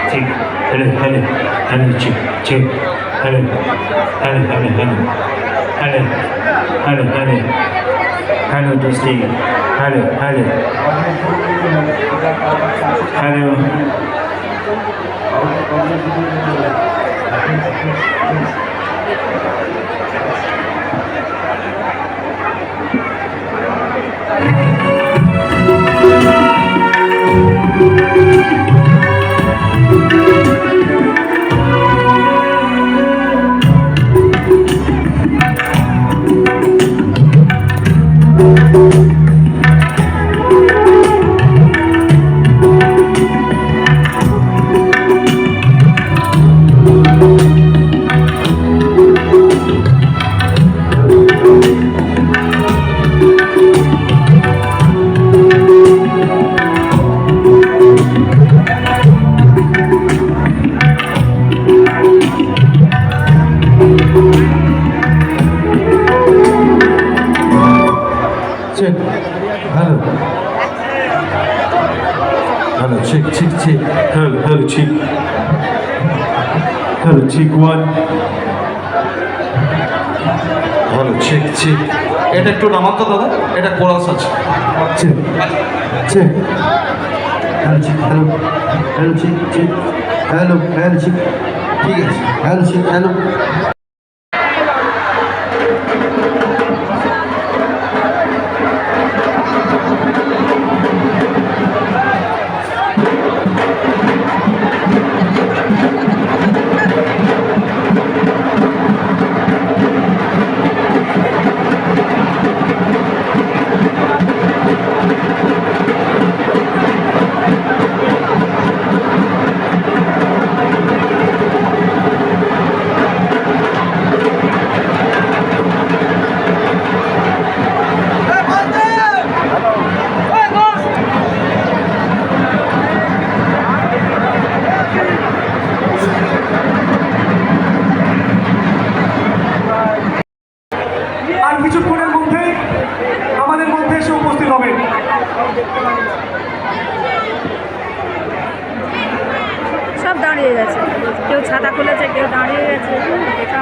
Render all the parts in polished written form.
ठीक hello hello hello ठीक ठीक hello hello hello hello hello hello hello hello दोस्ती hello hello hello Hello, check, check, check. Hello, hello, check. Hello, check one. Hello, check, check. এটা একটু নামাতো দাদা, এটা chorus আছে। Check, check. Hello, check, hello, hello, check, check. Hello, hello, check. ঠিক আছে, hello, check, hello. আর কিছুক্ষণের মধ্যে আমাদের মধ্যে এসে উপস্থিত হবে। সব দাঁড়িয়ে গেছে, কেউ ছাতা খুলেছে, কেউ দাঁড়িয়ে গেছে। দেখা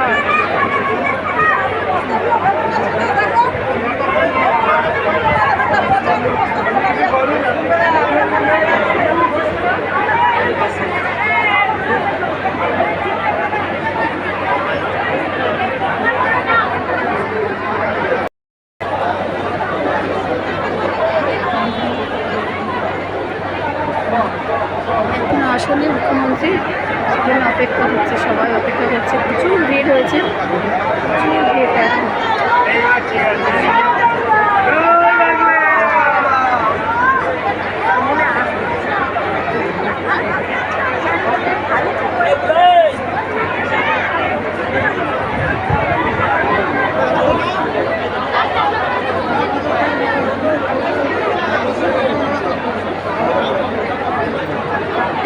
আসলে মুখ্যমন্ত্রী সেখানে অপেক্ষা হচ্ছে, সবাই অপেক্ষা করছে। প্রচুর ভিড় হয়েছে, প্রচুর ভিড় এখন।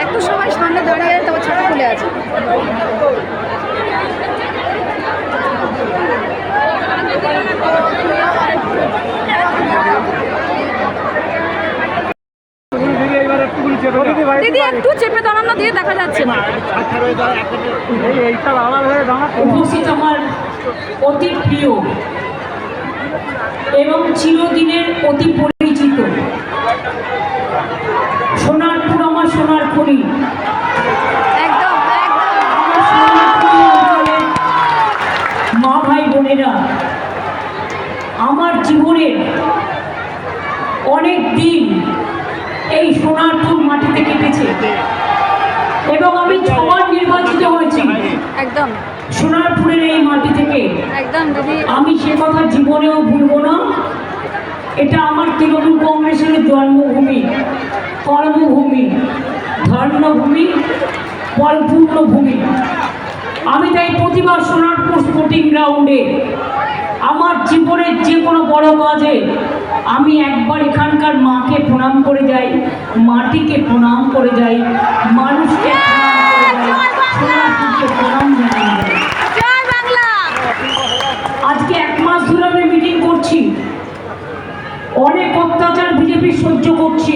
একটু সবাই সামনে দাঁড়িয়ে তবে ছাতা খুলে আছে। দিদি একটু চেপে দাঁড়ানো দিয়ে দেখা যাচ্ছে না। উপস্থিত আমার অতি প্রিয় এবং চিরদিনের অতি পরিচিত সোনারপুর, আমার সোনার খনি, মা ভাই বোনেরা, আমার জীবনের অনেক দিন এই সোনারপুর মাটিতে কেটেছে এবং আমি 6 বার নির্বাচিত হয়েছি একদম সোনারপুরের এই মাটি থেকে। একদম দিদি, আমি সে কথা জীবনেও ভুলব না। এটা আমার তৃণমূল কংগ্রেসের জন্মভূমি, কর্মভূমি, ধর্মভূমি, বলপূর্ণ ভূমি। আমি তাই প্রতিবার সোনারপুর স্পোর্টিং গ্রাউন্ডে আমার জীবনের যে কোনো বড় কাজে আমি একবার এখানকার মাকে প্রণাম করে যাই, মাটিকে প্রণাম করে যাই, মানুষকে প্রণাম করে যাই, সোনারপুরকে প্রণাম জানিয়ে যাই। অনেক অত্যাচার বিজেপি সহ্য করছি,